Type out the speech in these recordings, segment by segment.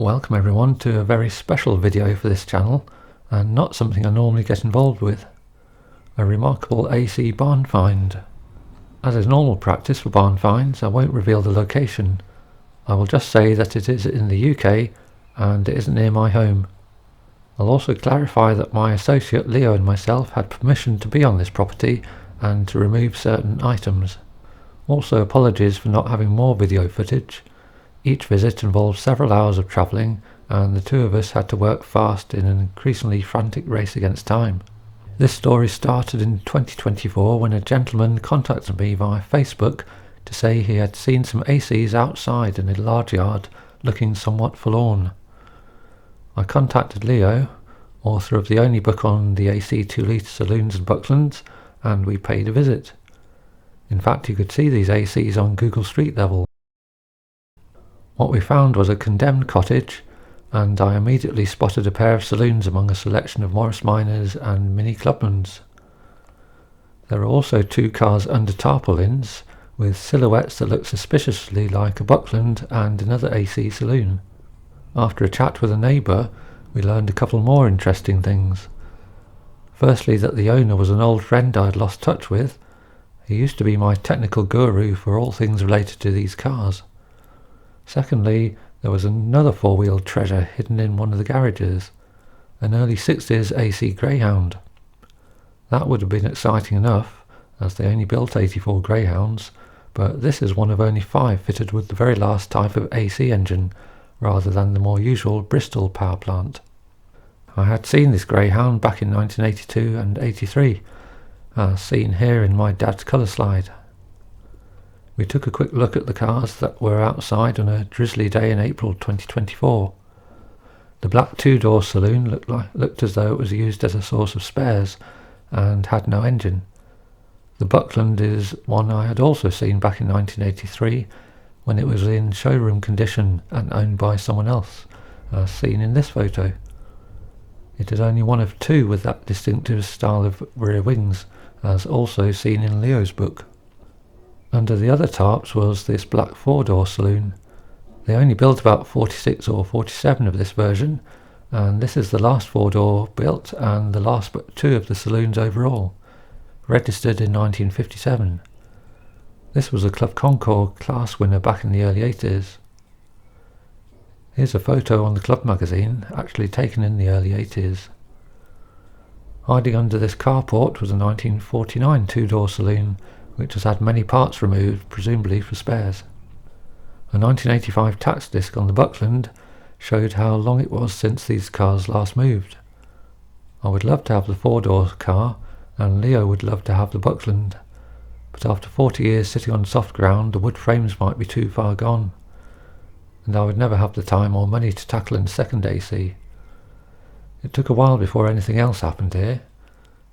Welcome everyone to a very special video for this channel, and not something I normally get involved with. A remarkable AC barn find. As is normal practice for barn finds, I won't reveal the location. I will just say that it is in the UK and it isn't near my home. I'll also clarify that my associate Leo and myself had permission to be on this property and to remove certain items. Also apologies for not having more video footage. Each visit involved several hours of travelling, and the two of us had to work fast in an increasingly frantic race against time. This story started in 2024 when a gentleman contacted me via Facebook to say he had seen some ACs outside in a large yard looking somewhat forlorn. I contacted Leo, author of the only book on the AC 2-litre saloons and Bucklands, and we paid a visit. In fact, you could see these ACs on Google Street Level. What we found was a condemned cottage, and I immediately spotted a pair of saloons among a selection of Morris Minors and Mini Clubmans. There are also two cars under tarpaulins, with silhouettes that look suspiciously like a Buckland and another AC saloon. After a chat with a neighbour, we learned a couple more interesting things. Firstly, that the owner was an old friend I had lost touch with. He used to be my technical guru for all things related to these cars. Secondly, there was another four-wheeled treasure hidden in one of the garages, an early 60s AC Greyhound. That would have been exciting enough, as they only built 84 Greyhounds, but this is one of only 5 fitted with the very last type of AC engine, rather than the more usual Bristol power plant. I had seen this Greyhound back in 1982 and 83, as seen here in my dad's colour slide. We took a quick look at the cars that were outside on a drizzly day in April 2024. The black two-door saloon looked as though it was used as a source of spares and had no engine. The Buckland is one I had also seen back in 1983 when it was in showroom condition and owned by someone else, as seen in this photo. It is only one of two with that distinctive style of rear wings, as also seen in Leo's book. Under the other tarps was this black four-door saloon. They only built about 46 or 47 of this version, and this is the last four-door built and the last but two of the saloons overall, registered in 1957. This was a Club Concours class winner back in the early 80s. Here's a photo on the Club magazine, actually taken in the early 80s. Hiding under this carport was a 1949 two-door saloon, which has had many parts removed, presumably for spares. A 1985 tax disc on the Buckland showed how long it was since these cars last moved. I would love to have the four-door car, and Leo would love to have the Buckland, but after 40 years sitting on soft ground, the wood frames might be too far gone, and I would never have the time or money to tackle a second AC. It took a while before anything else happened here.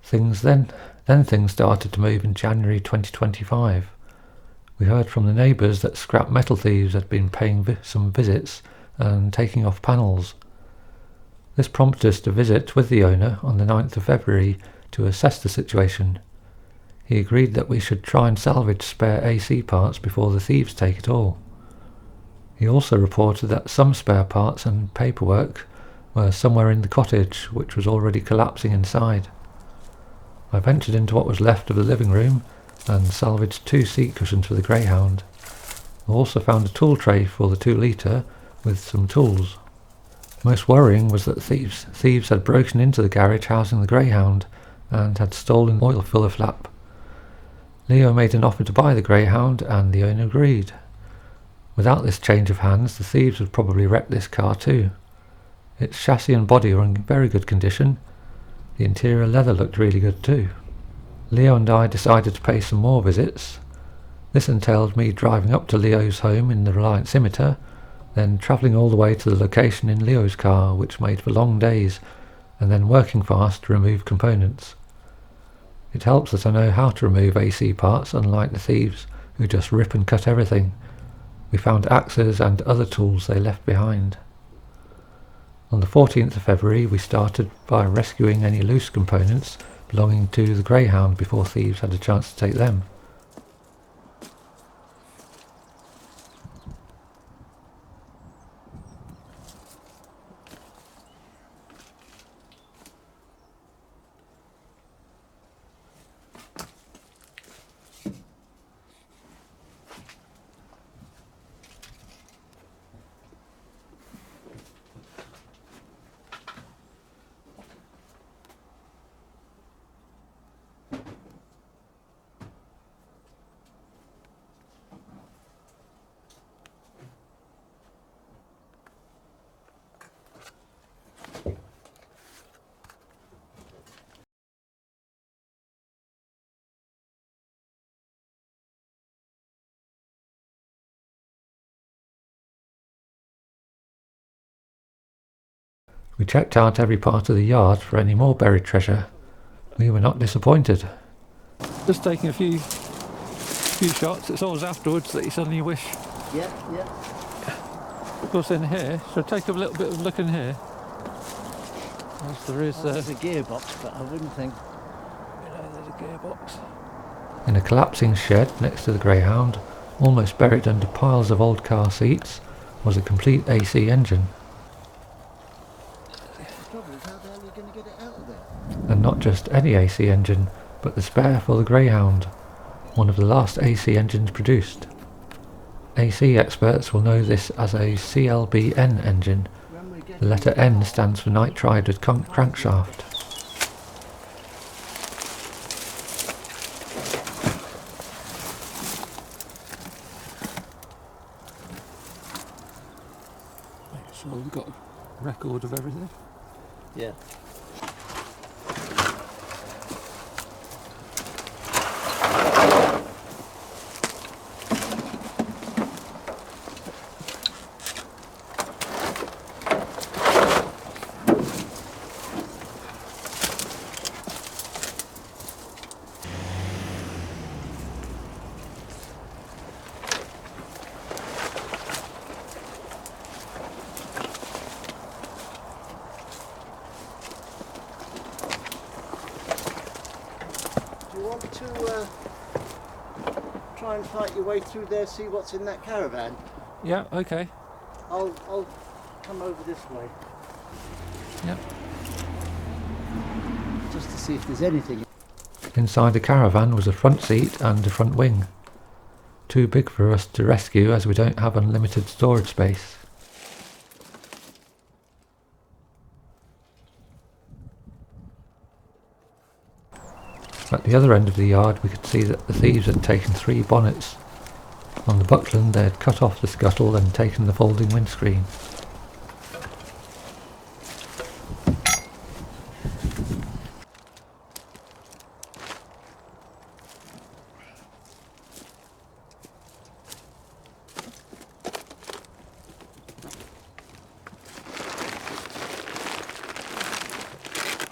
Things started to move in January 2025. We heard from the neighbours that scrap metal thieves had been paying some visits and taking off panels. This prompted us to visit with the owner on the 9th of February to assess the situation. He agreed that we should try and salvage spare AC parts before the thieves take it all. He also reported that some spare parts and paperwork were somewhere in the cottage, which was already collapsing inside. I ventured into what was left of the living room and salvaged 2 seat cushions for the Greyhound. I also found a tool tray for the 2-litre with some tools. Most worrying was that thieves had broken into the garage housing the Greyhound and had stolen the oil filler flap. Leo made an offer to buy the Greyhound and the owner agreed. Without this change of hands, the thieves would probably wreck this car too. Its chassis and body are in very good condition. The interior leather looked really good too. Leo and I decided to pay some more visits. This entailed me driving up to Leo's home in the Reliance Scimitar, then travelling all the way to the location in Leo's car, which made for long days, and then working fast to remove components. It helps that I know how to remove AC parts, unlike the thieves who just rip and cut everything. We found axes and other tools they left behind. On the 14th of February we started by rescuing any loose components belonging to the Greyhound before thieves had a chance to take them. We checked out every part of the yard for any more buried treasure. We were not disappointed. Just taking a few shots. It's always afterwards that you suddenly wish. Yeah. Of course, in here, so take a little bit of a look in here. Yes, there is. There's a gearbox, but I wouldn't think. There's a gearbox. In a collapsing shed next to the Greyhound, almost buried under piles of old car seats, was a complete AC engine. The trouble is, how the hell are you going to get it out of there? And not just any AC engine, but the spare for the Greyhound, one of the last AC engines produced. AC experts will know this as a CLBN engine. The letter N stands for nitride crankshaft. So we've got a record of everything. Yeah. Do you want to try and fight your way through there, see what's in that caravan? Yeah, okay. I'll come over this way. Yep. Just to see if there's anything. Inside the caravan was a front seat and a front wing. Too big for us to rescue as we don't have unlimited storage space. At the other end of the yard we could see that the thieves had taken 3 bonnets. On the Buckland they had cut off the scuttle and taken the folding windscreen.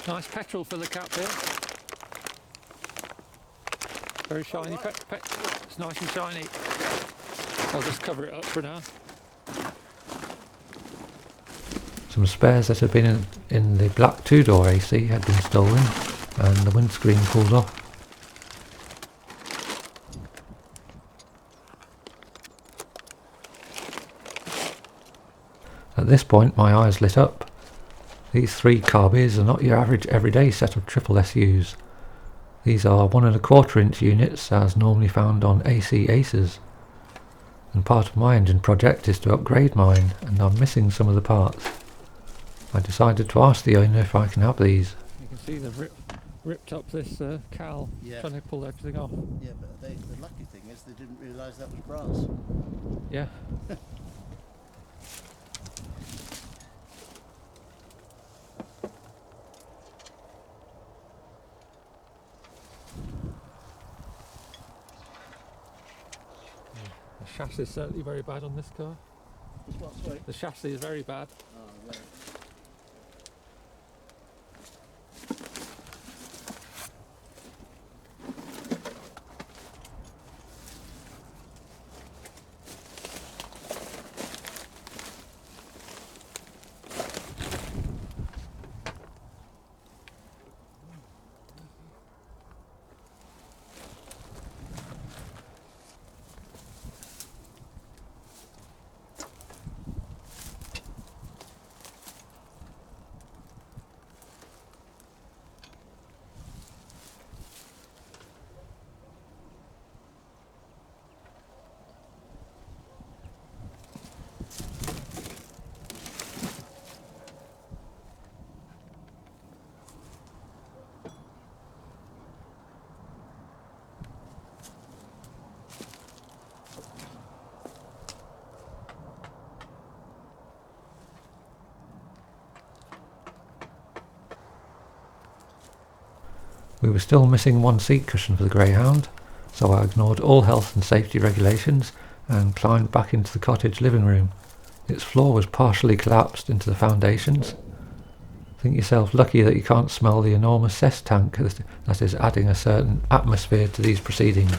Nice petrol for the cap here. Very shiny it's nice and shiny. I'll just cover it up for now. Some spares that had been in the black 2-door AC had been stolen and the windscreen pulled off. At this point my eyes lit up. These 3 carbies are not your average everyday set of triple SUs. These are 1 1/4 inch units as normally found on AC Aces. And part of my engine project is to upgrade mine, and I'm missing some of the parts. I decided to ask the owner if I can have these. You can see they've ripped up this cowl, trying to pull everything off. Yeah, but the lucky thing is they didn't realise that was brass. Yeah. The chassis is certainly very bad on this car. Sorry? The chassis is very bad. Oh, right. We were still missing 1 seat cushion for the Greyhound, so I ignored all health and safety regulations and climbed back into the cottage living room. Its floor was partially collapsed into the foundations, Think yourself lucky that you can't smell the enormous cess tank that is adding a certain atmosphere to these proceedings.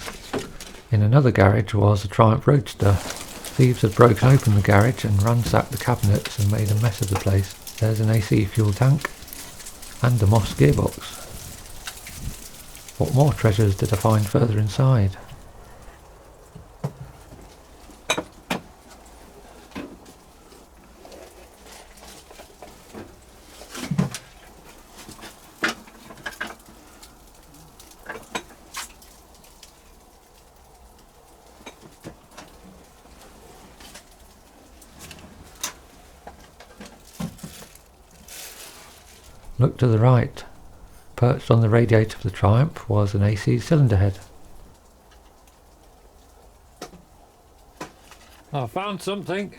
In another garage was a Triumph Roadster. Thieves had broken open the garage and ransacked the cabinets and made a mess of the place. There's an AC fuel tank and a Moss gearbox. What more treasures did I find further inside? Look to the right. Perched on the radiator of the Triumph was an AC cylinder head. I found something.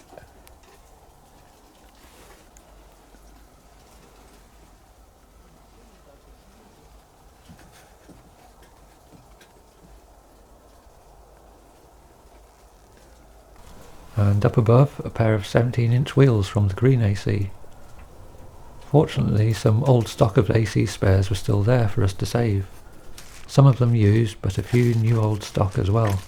And up above, a pair of 17-inch wheels from the green AC. Fortunately, some old stock of AC spares were still there for us to save. Some of them used, but a few new old stock as well.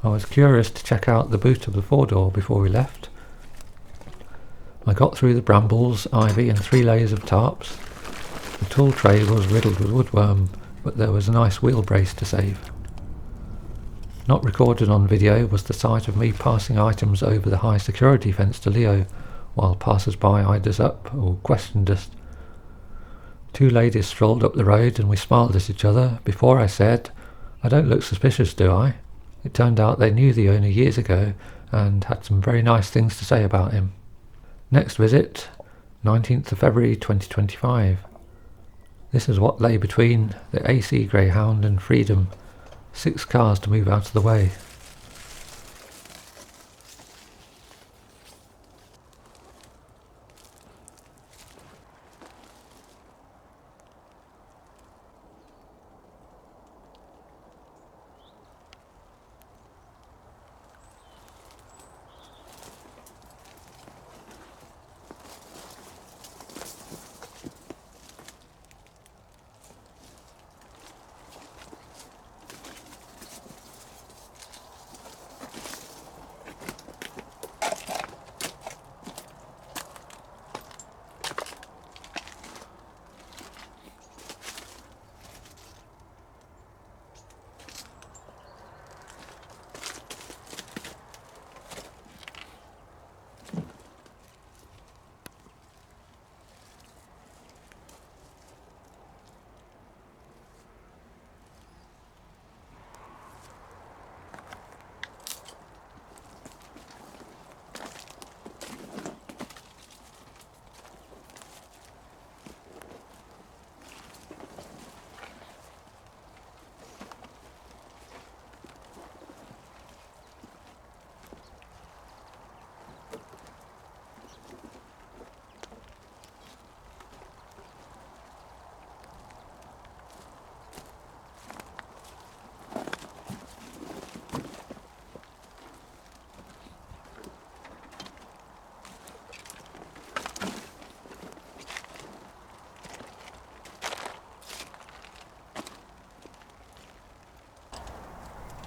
I was curious to check out the boot of the four-door before we left. I got through the brambles, ivy and 3 layers of tarps. The tool tray was riddled with woodworm, but there was a nice wheel brace to save. Not recorded on video was the sight of me passing items over the high security fence to Leo, while passers-by eyed us up or questioned us. 2 ladies strolled up the road and we smiled at each other before I said, "I don't look suspicious, do I?" It turned out they knew the owner years ago and had some very nice things to say about him. Next visit, 19th of February 2025. This is what lay between the AC Greyhound and freedom. 6 cars to move out of the way.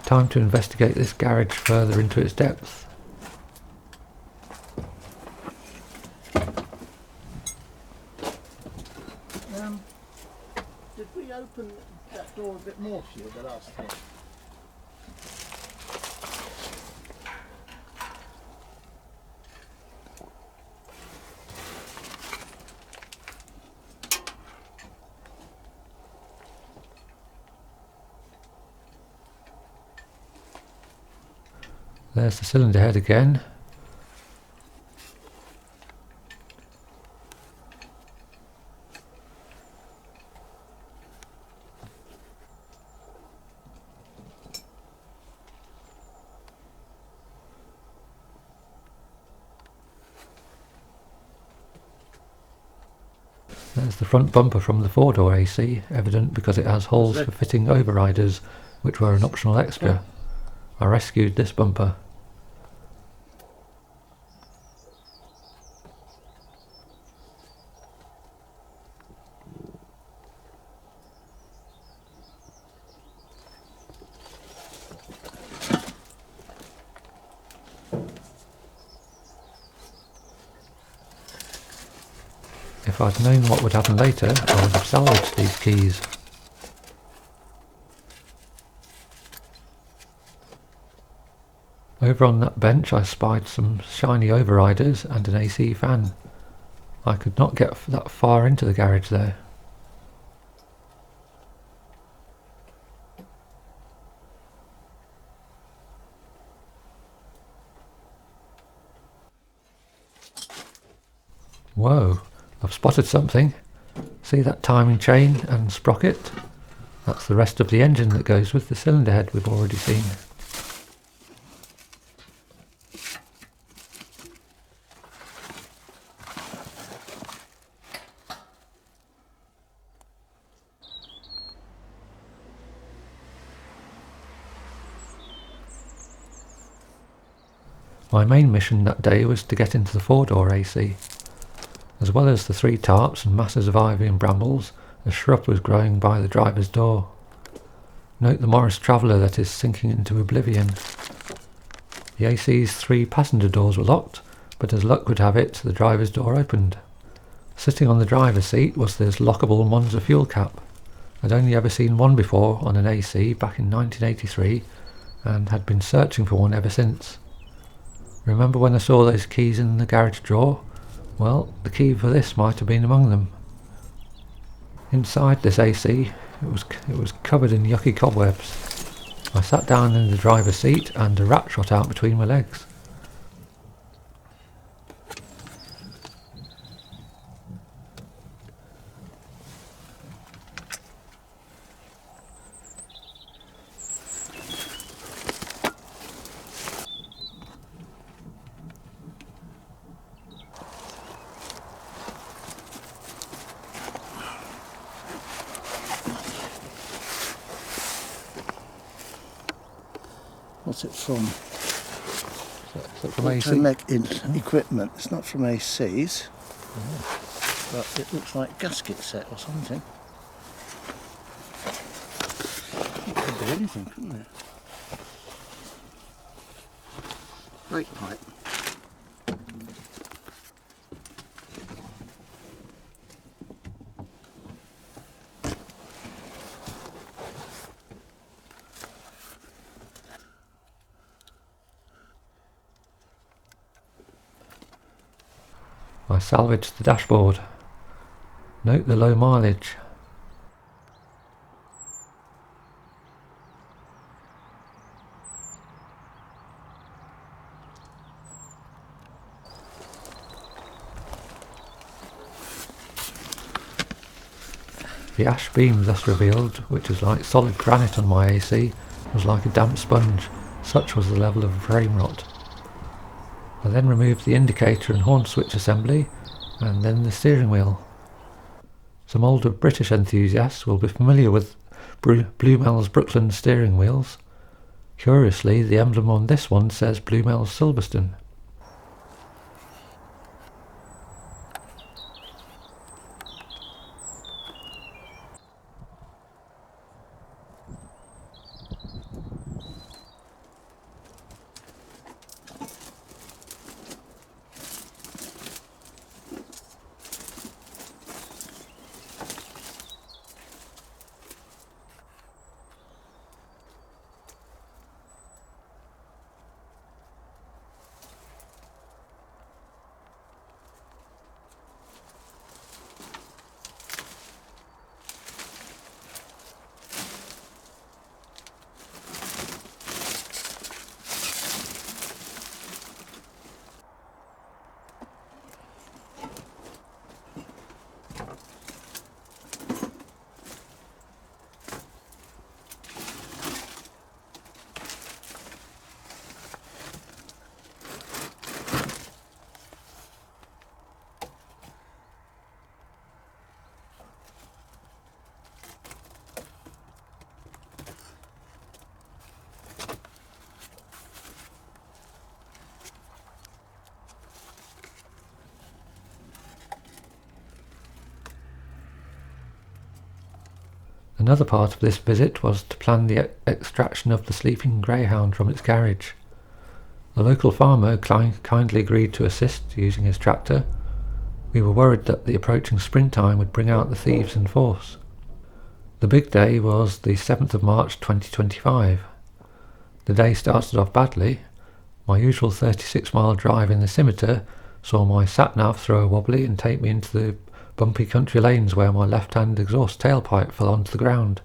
Time to investigate this garage further into its depth. Did we open that door a bit more for you the last time? There's the cylinder head again. There's the front bumper from the four-door AC, evident because it has holes for fitting overriders, which were an optional extra. I rescued this bumper. If I'd known what would happen later, I would have salvaged these keys. Over on that bench I spied some shiny overriders and an AC fan. I could not get that far into the garage there. Whoa, I've spotted something. See that timing chain and sprocket? That's the rest of the engine that goes with the cylinder head we've already seen. My main mission that day was to get into the 4-door AC. As well as the 3 tarps and masses of ivy and brambles, a shrub was growing by the driver's door. Note the Morris Traveller that is sinking into oblivion. The AC's 3 passenger doors were locked, but as luck would have it, the driver's door opened. Sitting on the driver's seat was this lockable Monza fuel cap. I'd only ever seen one before on an AC back in 1983 and had been searching for one ever since. Remember when I saw those keys in the garage drawer? Well, the key for this might have been among them. Inside this AC, it was covered in yucky cobwebs. I sat down in the driver's seat and a rat shot out between my legs. What's it from? Is that from AC? Equipment. It's not from AC's, but it looks like gasket set or something. It could be anything, couldn't it? Brake pipe. I salvaged the dashboard. Note the low mileage. The ash beam thus revealed, which is like solid granite on my AC, was like a damp sponge. Such was the level of frame rot. I then removed the indicator and horn switch assembly, and then the steering wheel. Some older British enthusiasts will be familiar with Bluemel's Buckland steering wheels. Curiously, the emblem on this one says Bluemel's Silverstone. Another part of this visit was to plan the extraction of the sleeping greyhound from its garage. The local farmer kindly agreed to assist using his tractor. We were worried that the approaching springtime would bring out the thieves in force. The big day was the 7th of March 2025. The day started off badly. My usual 36-mile drive in the scimitar saw my sat-nav throw a wobbly and take me into the bumpy country lanes where my left-hand exhaust tailpipe fell onto the ground.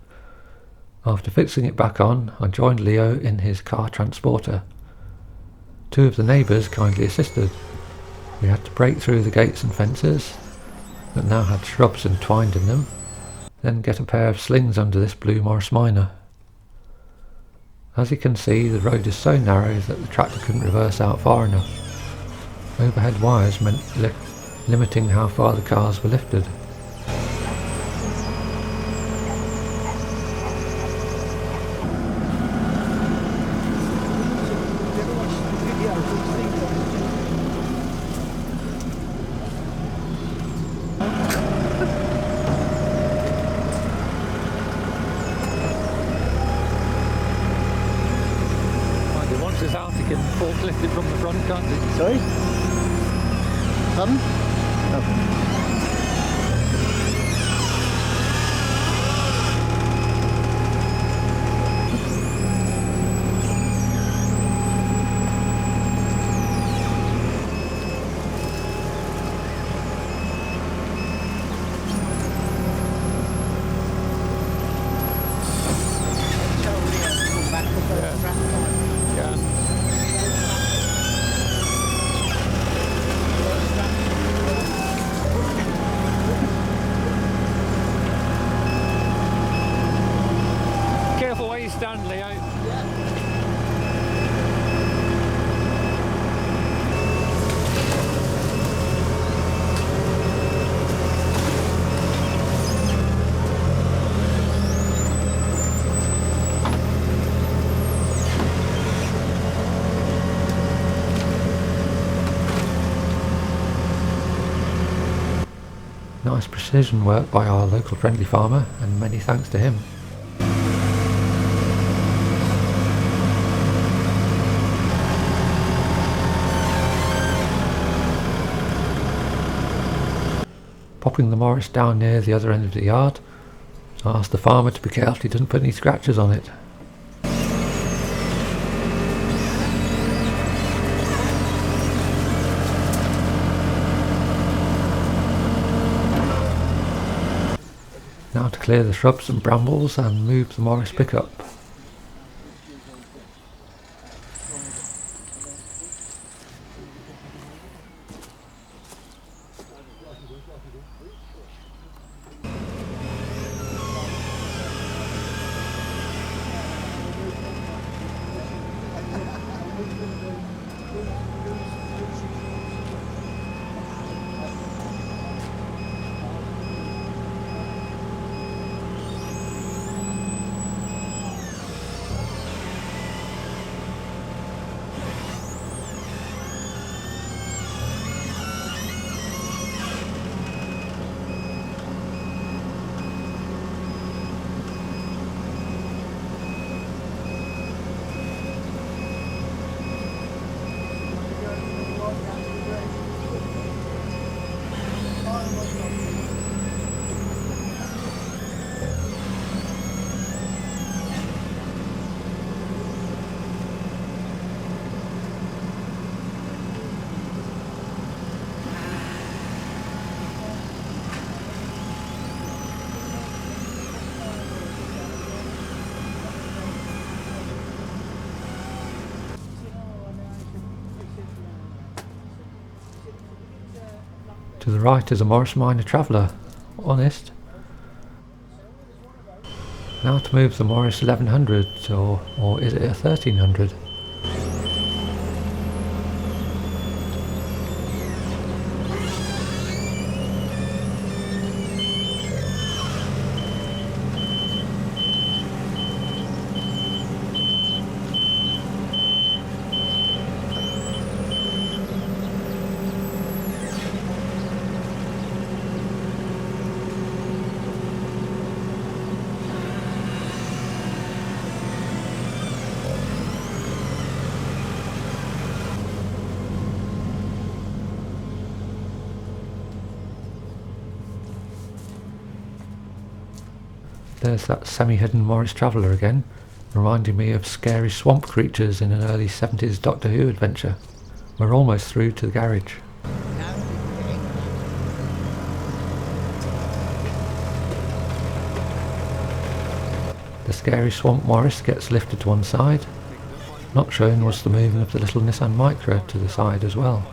After fixing it back on, I joined Leo in his car transporter. 2 of the neighbours kindly assisted. We had to break through the gates and fences that now had shrubs entwined in them, then get a pair of slings under this blue Morris Minor. As you can see, the road is so narrow that the tractor couldn't reverse out far enough. Overhead wires meant limiting how far the cars were lifted. Once it's out, you can forklift it from the front, can't you? Sorry? Pardon? No. Careful where you stand, Leo. Nice precision work by our local friendly farmer, and many thanks to him. Popping the Morris down near the other end of the yard, I asked the farmer to be careful he doesn't put any scratches on it. Now to clear the shrubs and brambles and move the Morris pickup. To the right is a Morris Minor Traveller, honest. Now to move the Morris 1100, or is it a 1300? There's that semi-hidden Morris Traveller again, reminding me of scary swamp creatures in an early 70s Doctor Who adventure. We're almost through to the garage. The scary swamp Morris gets lifted to one side. Not shown was the movement of the little Nissan Micra to the side as well.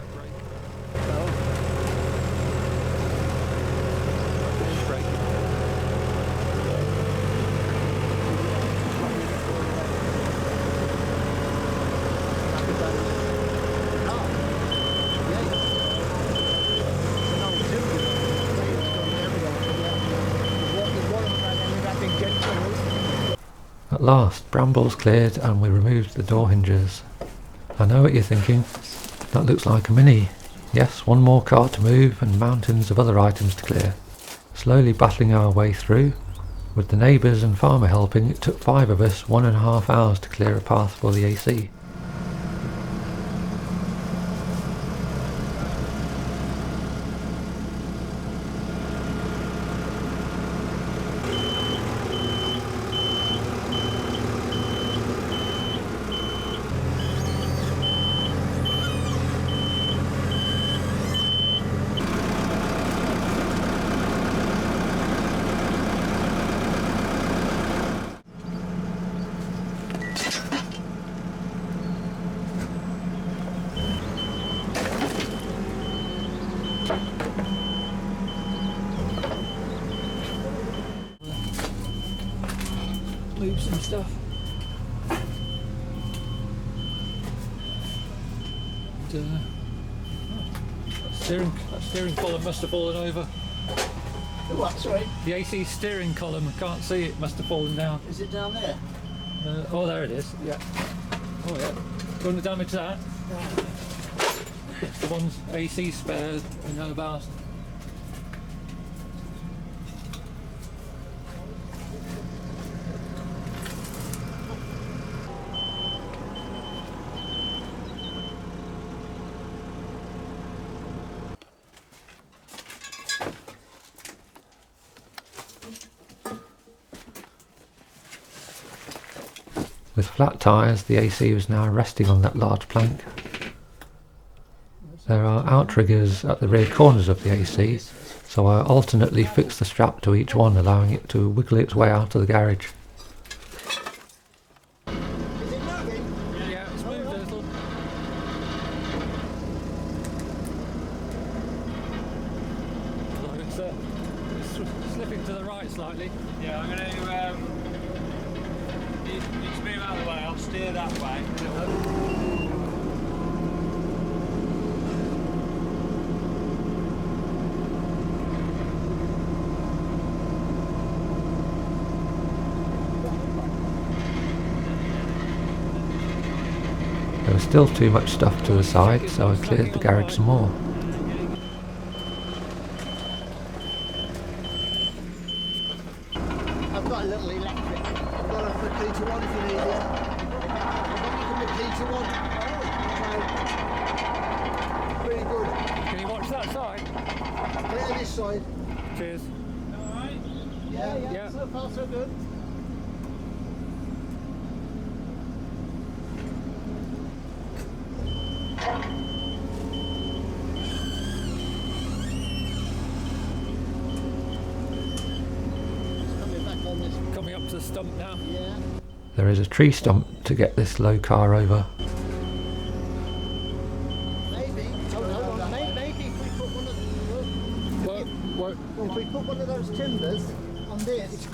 At last, brambles cleared and we removed the door hinges. I know what you're thinking, that looks like a Mini. Yes, one more car to move and mountains of other items to clear. Slowly battling our way through. With the neighbours and farmer helping, it took 5 of us 1.5 hours to clear a path for the AC. Move some stuff. And, that steering column must have fallen over. What, sorry? The AC steering column, I can't see it, must have fallen down. Is it down there? Oh, there it is. Yeah. Oh yeah. Going to damage that. It's the one's AC spare in no bars. With flat tyres, the AC was now resting on that large plank. There are outriggers at the rear corners of the AC, so I alternately fixed the strap to each one, allowing it to wiggle its way out of the garage. Yeah, it's moved a little. It's slipping to the right slightly. Yeah, I'm going to you just move out of the way, I'll steer that way. There was still too much stuff to the side, so I cleared the garage some more. I've got a little electric. I've got a for key to one if you need it. I've got a key to one. So, pretty good. Can you watch that side? Clear this side. Cheers. Alright? Yeah. So far so good. Coming up to the stump now. Yeah. There is a tree stump to get this low car over. Maybe. Oh, no, maybe if we put one of if we put one of those timbers on this.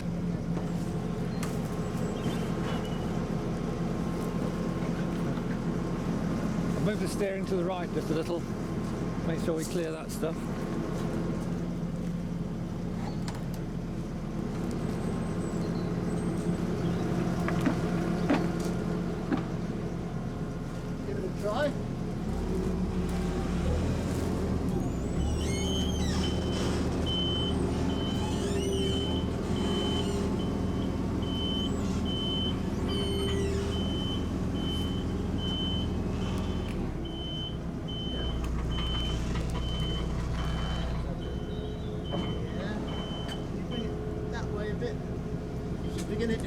Move the steering to the right just a little. Make sure we clear that stuff. Give it a try.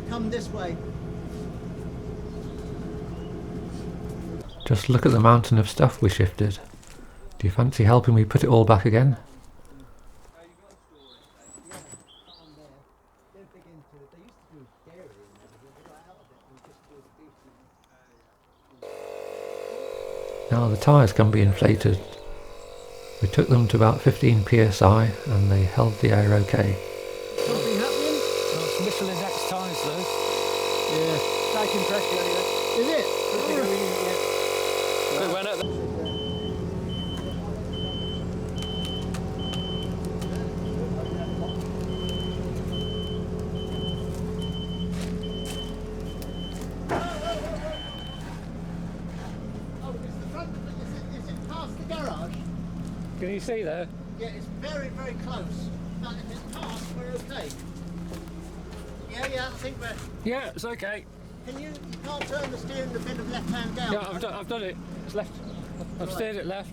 come this way. Just look at the mountain of stuff we shifted. Do you fancy helping me put it all back again? Now the tyres can be inflated. We took them to about 15 psi and they held the air okay. Something happening? Well, it's Michelin X tyres though. Yeah. Taking pressure anyway. Is it? Good went at the... Is it past the garage? Can you see there? Yeah, it's very, very close. But if it's past, we're okay. Yeah, I think we're... Yeah, it's okay. You can't turn the steering a bit of left hand down. Yeah, I've done it. It's left. I've steered it left.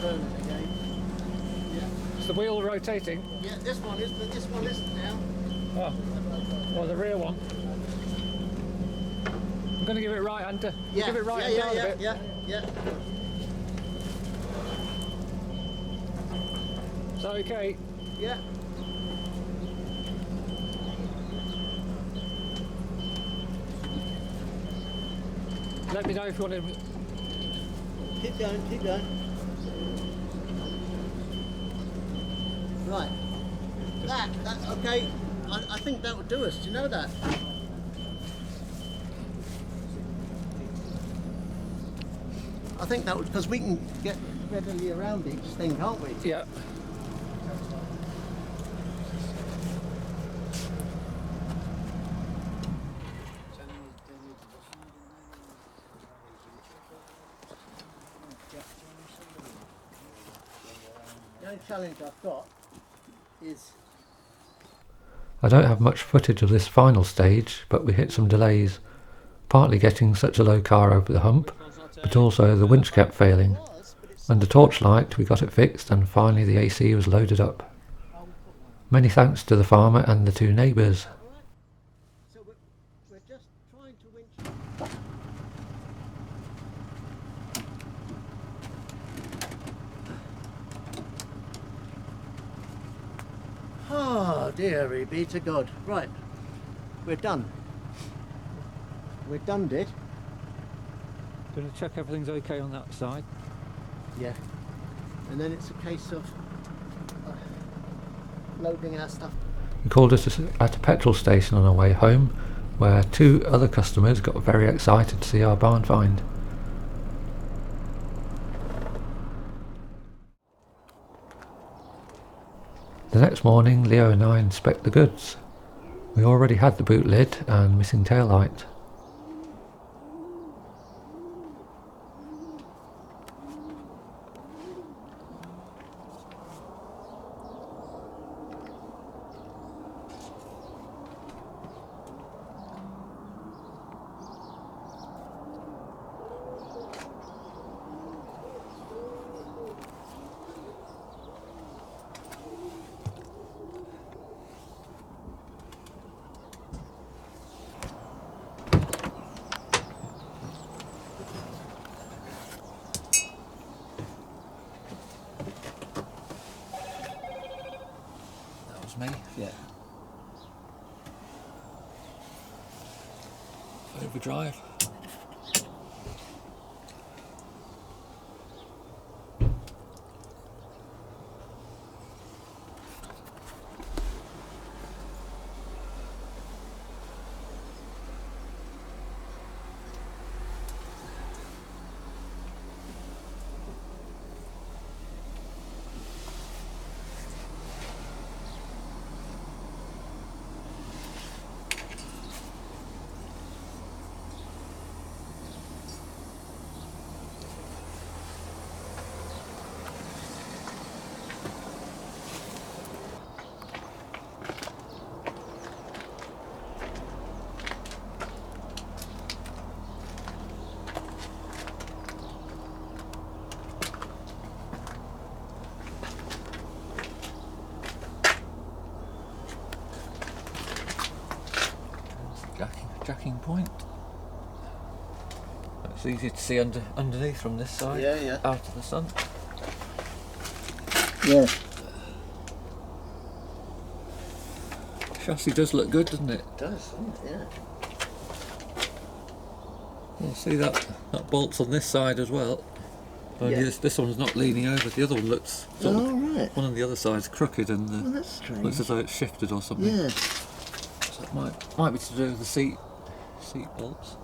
Turn it again. Yeah. Is the wheel rotating? Yeah, this one is, but this one isn't now. Oh, well, the rear one. I'm going to give it right hander. Yeah, Give it right hand down a bit. yeah. Is that okay? Yeah. Let me know if you want to... Keep going. Right. That's okay. I think that would do us. Do you know that? I think that would, because we can get readily around each thing, can't we? Yeah. The only challenge I've got is... I don't have much footage of this final stage, but we hit some delays, partly getting such a low car over the hump, but also the winch kept failing. Under torchlight we got it fixed and finally the AC was loaded up. Many thanks to the farmer and the two neighbours. So we're just trying to winch... Oh, dearie be to God. Right, we're done. We're done, did? Going to check everything's okay on that side. Yeah. And then it's a case of loading our stuff. We called us at a petrol station on our way home, where two other customers got very excited to see our barn find. The next morning Leo and I inspect the goods. We already had the boot lid and missing taillight. Me? Yeah. Overdrive. jacking point. It's easy to see underneath from this side. Yeah, yeah. Out of the sun. Yeah. Chassis does look good, doesn't it? It does, doesn't it? Yeah. Well, see that bolt's on this side as well. Only Yeah. this one's not leaning over. The other one looks. Oh, right. One on the other side's crooked and Well, that's strange. looks as though it's shifted or something. Yeah. So it might be to do with the seat bolts.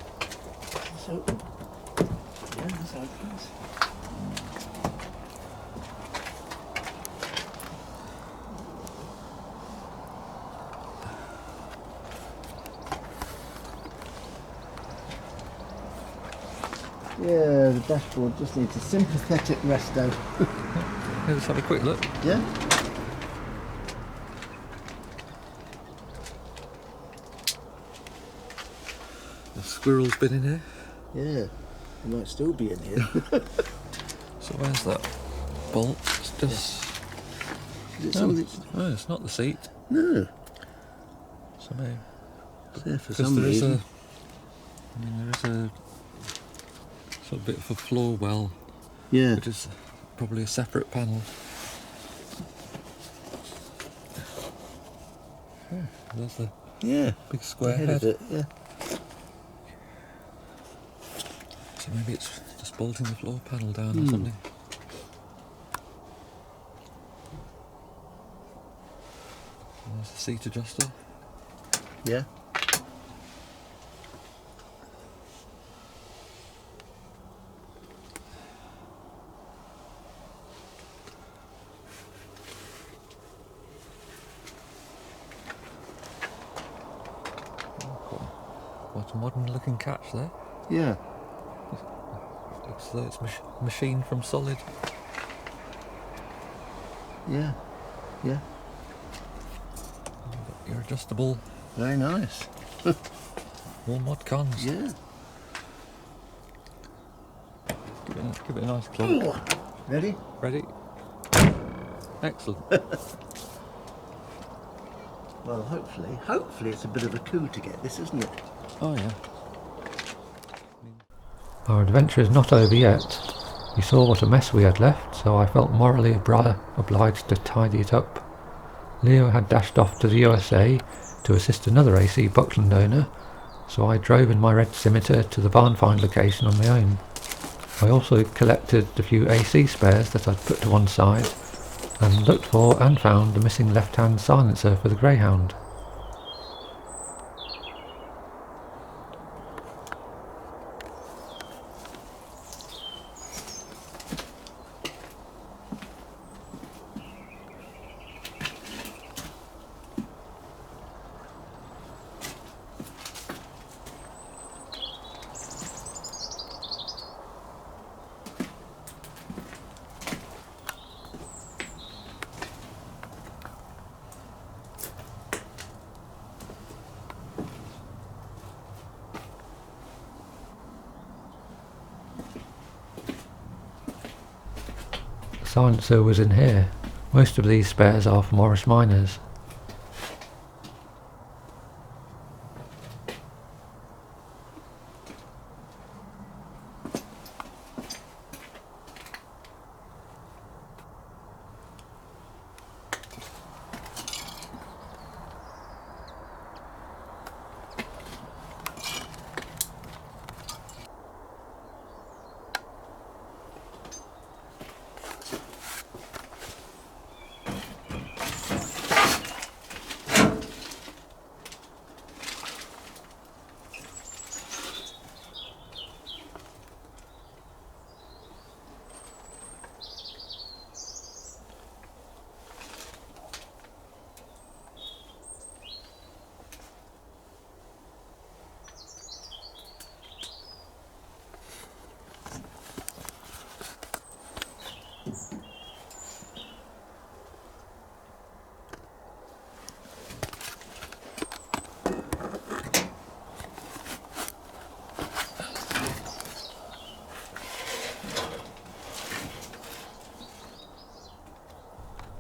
So, yeah, that's how it goes. Yeah, the dashboard just needs a sympathetic resto. Let's have a quick look. Yeah? The squirrel's been in here. Yeah. It might still be in here. So where's that bolt? It's just. Is it something? Oh, it's not the seat. No. So maybe. It's there for Because some there is reason. there is a sort of bit of a floor well, Yeah. which is probably a separate panel. Oh, there's the Yeah. big square Head head. of it, yeah. So maybe it's just bolting the floor panel down or something. And there's the seat adjuster. Yeah. Quite a modern looking catch there. Yeah. Looks as though it's machined from solid. Yeah. Yeah. Your adjustable Very nice. all mod cons. Yeah. Give it a nice clunk. Ready? Ready? Excellent. Well, hopefully it's a bit of a coup to get this, isn't it? Oh yeah. Our adventure is not over yet. We saw what a mess we had left, so I felt morally obliged to tidy it up. Leo had dashed off to the USA to assist another AC Buckland owner, so I drove in my red scimitar to the barn find location on my own. I also collected a few AC spares that I'd put to one side, and looked for and found the missing left-hand silencer for the Greyhound. The silencer was in here. Most of these spares are for Morris miners.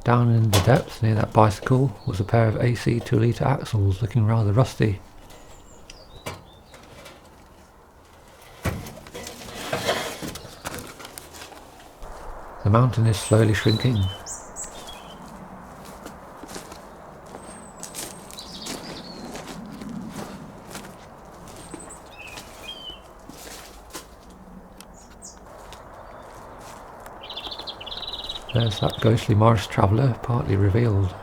Down in the depths near that bicycle was a pair of AC 2-litre axles looking rather rusty. The mountain is slowly shrinking. There's that ghostly Morris traveller, partly revealed.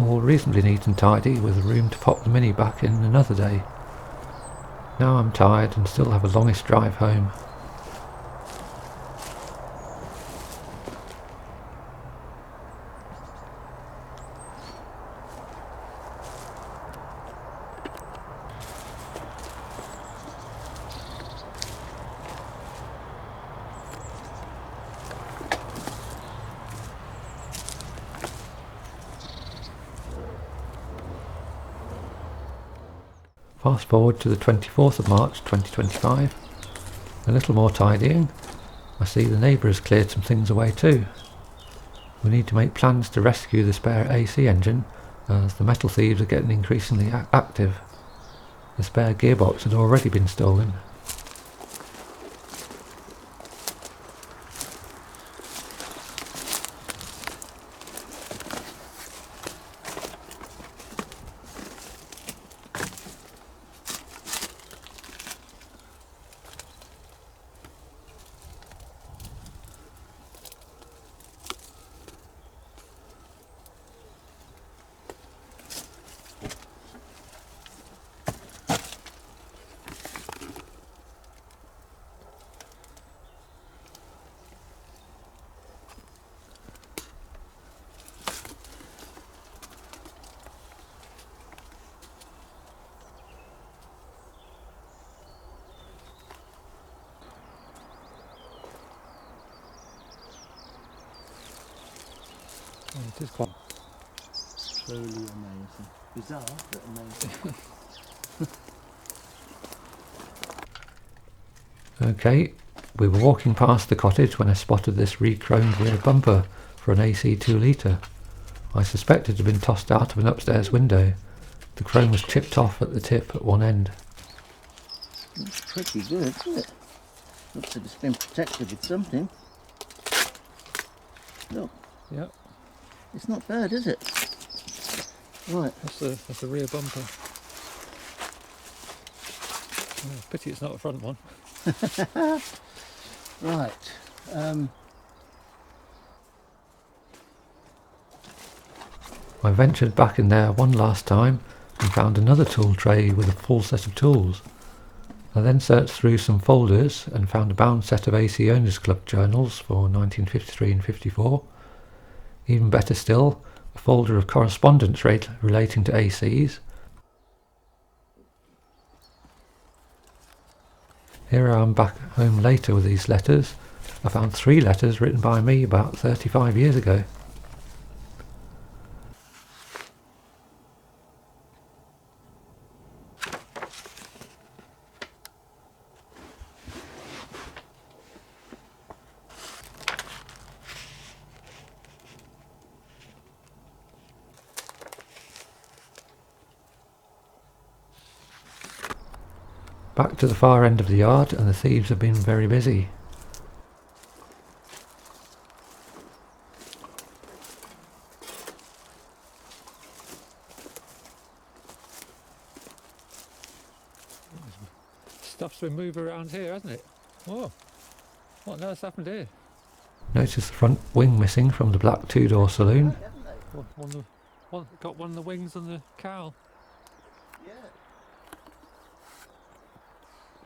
All reasonably neat and tidy, with room to pop the Mini back in another day. Now I'm tired and still have a longish drive home. Fast forward to the 24th of March 2025. A little more tidying. I see the neighbour has cleared some things away too. We need to make plans to rescue the spare AC engine, as the metal thieves are getting increasingly active. The spare gearbox had already been stolen. It is quite Truly amazing. Bizarre, but amazing. Okay, we were walking past the cottage when I spotted this re-chromed rear bumper for an AC 2 litre. I suspect it had been tossed out of an upstairs window. The chrome was chipped off at the tip at one end. It's pretty good, isn't it? Looks like it's been protected with something. Look, Yep, it's not bad, is it? Right, that's the rear bumper. Oh, pity it's not a front one. right. I ventured back in there one last time and found another tool tray with a full set of tools. I then searched through some folders and found a bound set of AC Owners Club journals for 1953 and 54. Even better still, a folder of correspondence relating to ACs. Here I am back home later with these letters. I found 3 letters written by me about 35 years ago. Back to the far end of the yard, and the thieves have been very busy. Stuff's been moved around here, hasn't it? Oh, what on earth's happened here? Notice the front wing missing from the black 2-door saloon. Got one of the wings on the cowl. Yeah.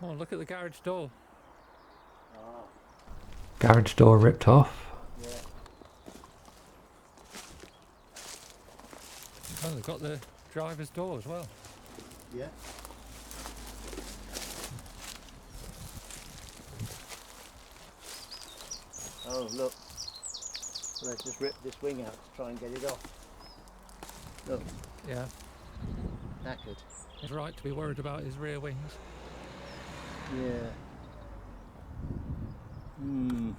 Oh, look at the garage door. Oh, Garage door ripped off. yeah. Oh, they've got the driver's door as well. Yeah. Oh, look. Let's just rip this wing out to try and get it off. Look, Yeah, knackered. he's right to be worried about his rear wings. Yeah. Hmm.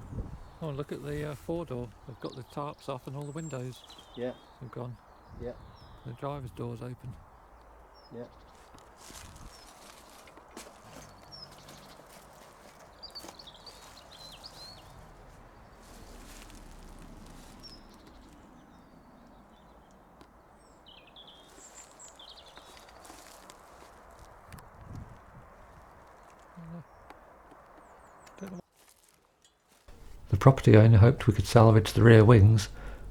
Oh, look at the four-door. They've got the tarps off and all the windows Yeah, have gone. yeah, The driver's door's open. yeah. The property owner hoped we could salvage the rear wings,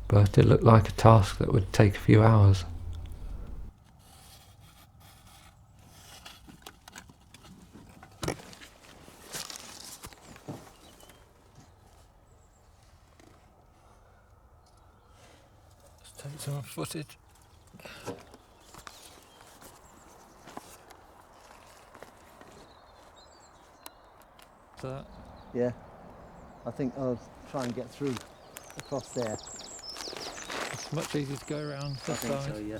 but it looked like a task that would take a few hours. Let's take some footage. That. Yeah, I think I'll try and get through across there. It's much easier to go around I this think side. so, yeah.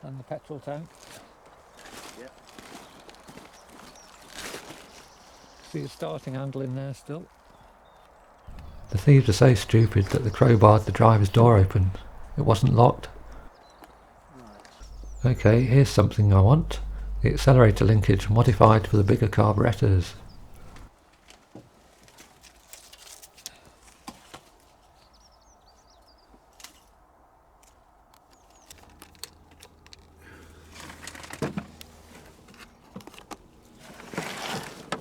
And the petrol tank. Yeah. See the starting handle in there still. The thieves are so stupid that they crowbarred the driver's door open. It wasn't locked. Right. Okay, here's something I want. The accelerator linkage modified for the bigger carburettors.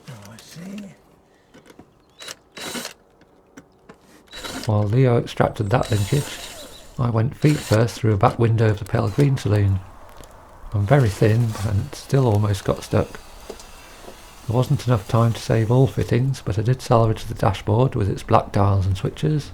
Oh, I see. While Leo extracted that linkage, I went feet first through a back window of the pale green saloon. I'm very thin and still almost got stuck. There wasn't enough time to save all fittings, but I did salvage the dashboard with its black dials and switches.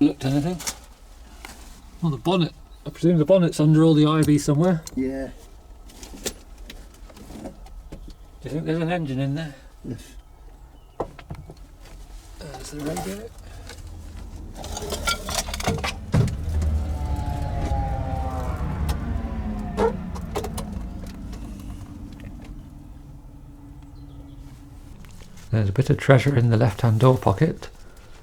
Looked anything? Well, the bonnet. I presume the bonnet's under all the ivy somewhere. Yeah. Do you think there's an engine in there? Yes. There's the radio. There's a bit of treasure in the left-hand door pocket.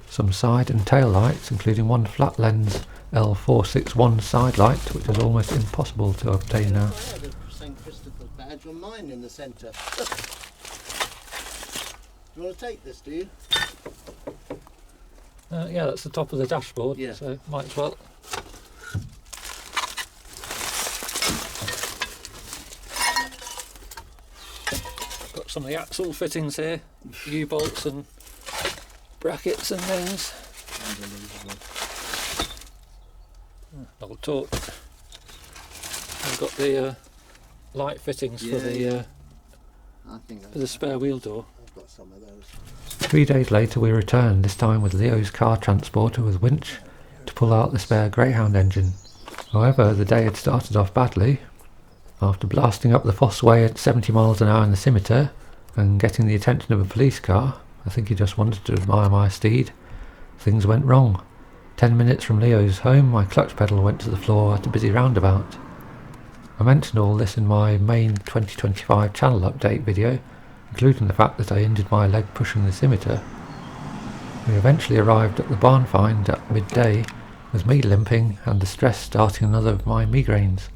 Some side and tail lights, including one flat lens L461 side light, which is almost impossible to obtain now. I had a St Christopher's badge on mine in the centre. Do you want to take this, do you? Yeah, that's the top of the dashboard, Yeah. so might as well. Got some of the axle fittings here, U-bolts and brackets and things. Unbelievable. I'll talk. I've got the light fittings Yeah, for the yeah. I think for the spare wheel door. I've got some of those. 3 days later we returned, this time with Leo's car transporter with winch to pull out the spare Greyhound engine. However, the day had started off badly. After blasting up the Fossway at 70 miles an hour in the scimitar and getting the attention of a police car, I think he just wanted to admire my steed, things went wrong. 10 minutes from Leo's home, my clutch pedal went to the floor at a busy roundabout. I mentioned all this in my main 2025 channel update video, including the fact that I injured my leg pushing the scimitar. We eventually arrived at the barn find at midday, with me limping and the stress starting another of my migraines.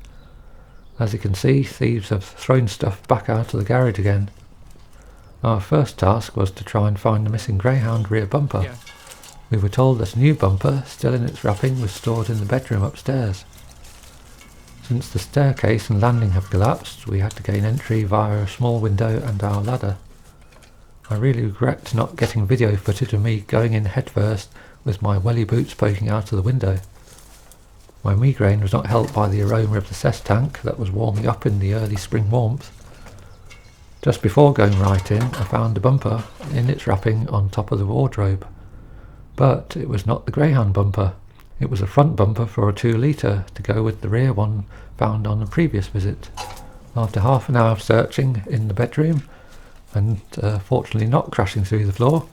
As you can see, thieves have thrown stuff back out of the garage again. Our first task was to try and find the missing Greyhound rear bumper. Yeah. We were told that a new bumper, still in its wrapping, was stored in the bedroom upstairs. Since the staircase and landing have collapsed, we had to gain entry via a small window and our ladder. I really regret not getting video footage of me going in headfirst with my welly boots poking out of the window. My migraine was not helped by the aroma of the cess tank that was warming up in the early spring warmth. Just before going right in, I found the bumper in its wrapping on top of the wardrobe. But it was not the Greyhound bumper. It was a front bumper for a 2 litre to go with the rear one found on the previous visit. After half an hour of searching in the bedroom, and fortunately not crashing through the floor,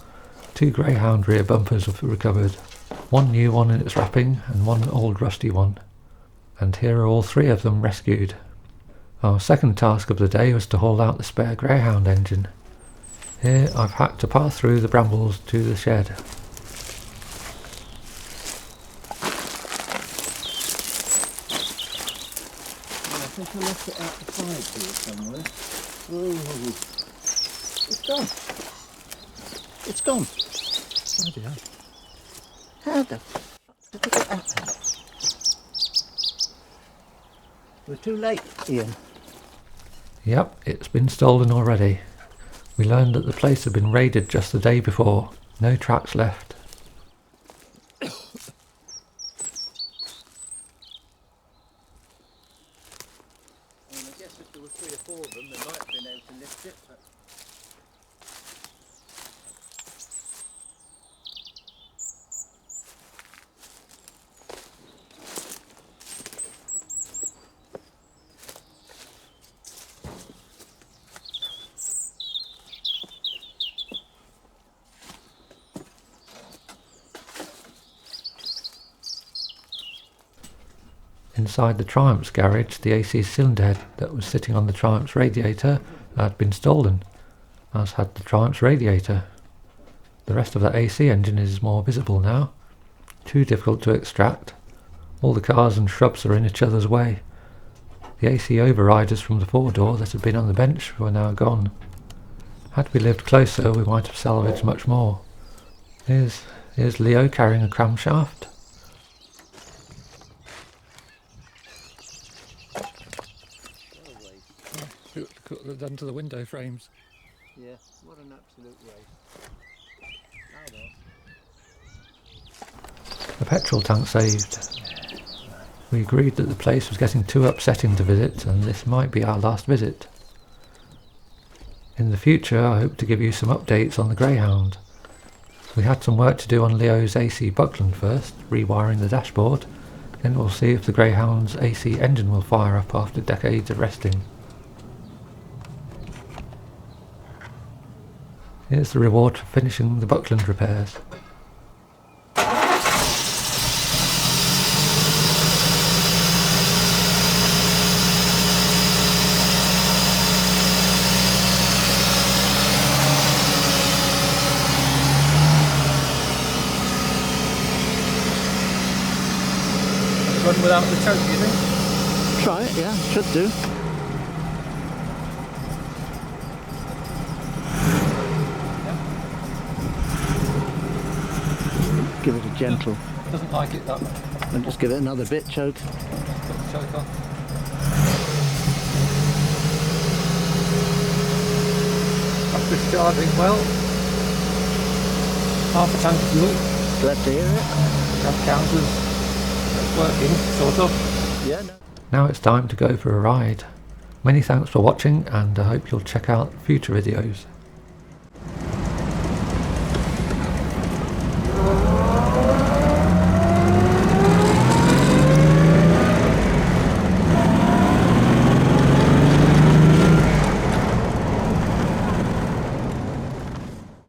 2 Greyhound rear bumpers were recovered. One new one in its wrapping and one old rusty one. And here are all 3 of them rescued. Our second task of the day was to haul out the spare Greyhound engine. Here I've hacked a path through the brambles to the shed. I think I left it out the side here somewhere. Oh, it's gone. It's gone. Oh dear. How the f*** did I get that out? We're too late, Ian. Yep, it's been stolen already. We learned that the place had been raided just the day before. No tracks left. I guess if there were 3 or 4 of them, they might have been able to lift it, but... Inside the Triumph's garage, the AC cylinder head that was sitting on the Triumph's radiator had been stolen, as had the Triumph's radiator. The rest of the AC engine is more visible now. Too difficult to extract. All the cars and shrubs are in each other's way. The AC overriders from the 4-door that had been on the bench were now gone. Had we lived closer, we might have salvaged much more. Here's Leo carrying a camshaft. Look what they've done to the window frames. Yeah, what an absolute waste. Oh well. A petrol tank saved. We agreed that the place was getting too upsetting to visit, and this might be our last visit. In the future, I hope to give you some updates on the Greyhound. We had some work to do on Leo's AC Buckland first, rewiring the dashboard. Then we'll see if the Greyhound's AC engine will fire up after decades of resting. Here's the reward for finishing the Buckland repairs. Run without the choke, do you think? Try it, yeah, should do. Give it a gentle. Doesn't like it that much. And just give it another bit, choke. Put the choke on. That's discharging well. Half a tank of fuel. Glad to hear it. That counts as working, sort of. Yeah, no. Now it's time to go for a ride. Many thanks for watching, and I hope you'll check out future videos.